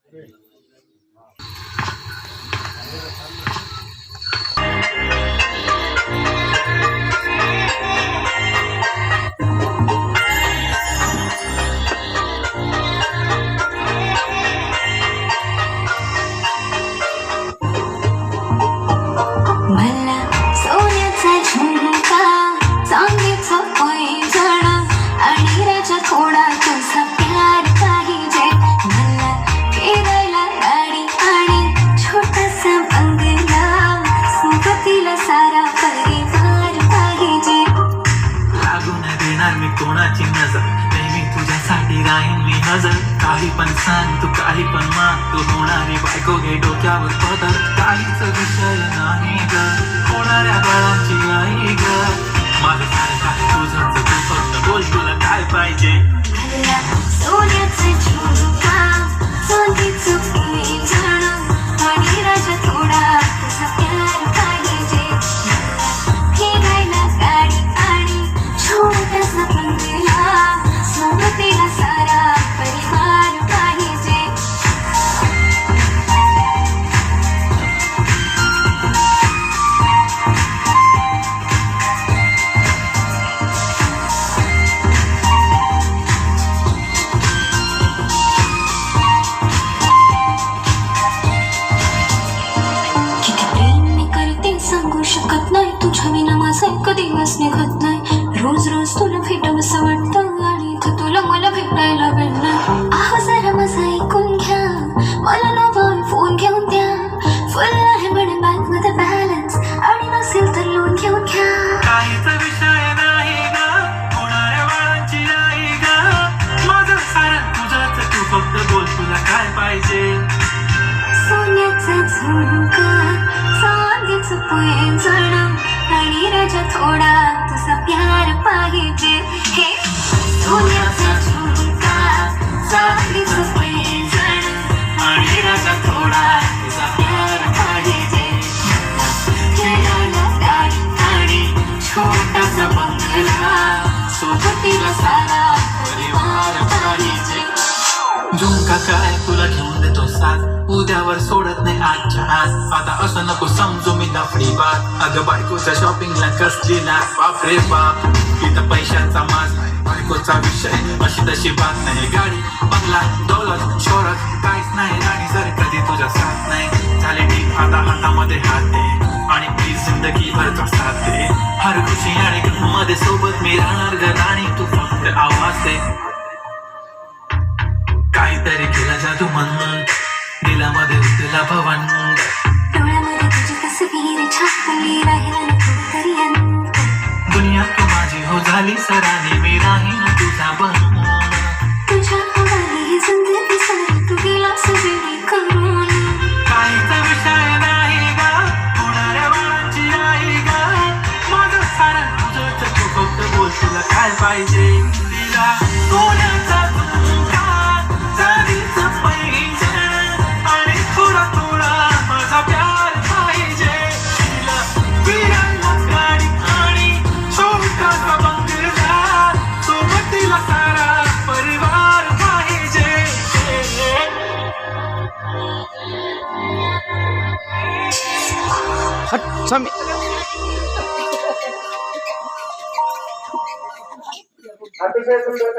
मला सोन्याचा झुमका, चांदीचं पैंजण आणि राजा थोडा तुझा प्यार पाहिजे. मला फिरायला गाडी आणि छोटासा बंगला, सोबतीला सारा परिवार पाहिजे. लागून देणार मी कोणाची नजर, नेहमी तुझ्यासाठी राहीन मी हजर. काही पण सांग तू, काही पण मान, तू होणारी बायको घे डोक्यावर पदर. काहीच विषय नाही ग, होणाऱ्या बाळांची आई ग. माझं सारं काय तुझंच, तू फक्त बोल तुला काय पाहिजे. मला सोन्याचा झुमका, चांदीचं पैंजण आणि राजा थोडा तुझा प्यार पाहिजे. मला फिरायला गाडी आणि छोटासा बंगला, सोबतीला सारा परिवार पाहिजे. किती प्रेम मी करते सांगू शकत नाही, तुझ्या विना माझा एक दिवस निघत नाही. रोज रोज तुला भेटावंसं वाटतं आणि इथं तुला मला भेटायला भेटणार. आहो जरा माझं ऐकून घ्या, मला ना बाय फोन घेऊन द्या. फुल आहे म्हणे बँक मध्ये बॅलन्स, आणि नसेल तर लोन घेऊन घ्या. काहीच विषय नाही ग, होणाऱ्या बाळांची आई ग. माझं सारं तुझंच, तू फक्त बोल तुला काय पाहिजे. सोन्याचा झुमका, चांदीचं पैंजण आणि राजा थोडा तुझा प्यार पाहिजे. हे सोन्याचा झुमका, चांदीचं पैंजण आणि राजा थोडा तुझा प्यार पाहिजे. फिरायला गाडी आणि छोटासा बंगला, सोबतीला सारा परिवार पाहिजे. झुमका काय तुला घेऊन देतो साथ, उद्यावर सोडत नाही आजच्या आज. आता असं नको समजू मी लफडी बात. अगं बायकोच्या शॉपिंगला कसली लाच, बाप रे बाप. इथं पैशांचा माज नाही, बायकोचा विषय अशी तशी बात नाही. गाडी बंगला दौलत शोहरत काहीच नाही, राणी जर कधी तुझ्या साथ नाही. झाले ठीक आता हातामध्ये हात दे, आणि प्लीज जिंदगीभरचा साथ दे. हर खुशी आणि मध्ये सोबत मी राहणार ग राणी, तू फक्त आवाज दे. काहीतरी केला जादू मन, दिलामध्ये उतरला भवन. डोळ्यामध्ये तुझी तस्वीर छापली, राहिला ना थोडं तरी अंत. दुनिया तू माझी हो झाली सरानी, मी राहीन तुझा बनून. तुझ्या हवाली ही जिंदगी सारी, तू गेलास वेळी करून. काहीच विषय नाही ग, होणाऱ्या बाळांची आई ग. माझं सारं तुझंच, तू फक्त बोल तुला काय पाहिजे. तिला सोन्याचा झुमका, चांदीचं पैंजण आणि थोडा थोडा माझा प्यार पाहिजे. तिला फिरायला गाडी आणि छोटासा बंगला, सोबतीला सारा परिवार पाहिजे. हट स्वामी. अतिशय सुंदर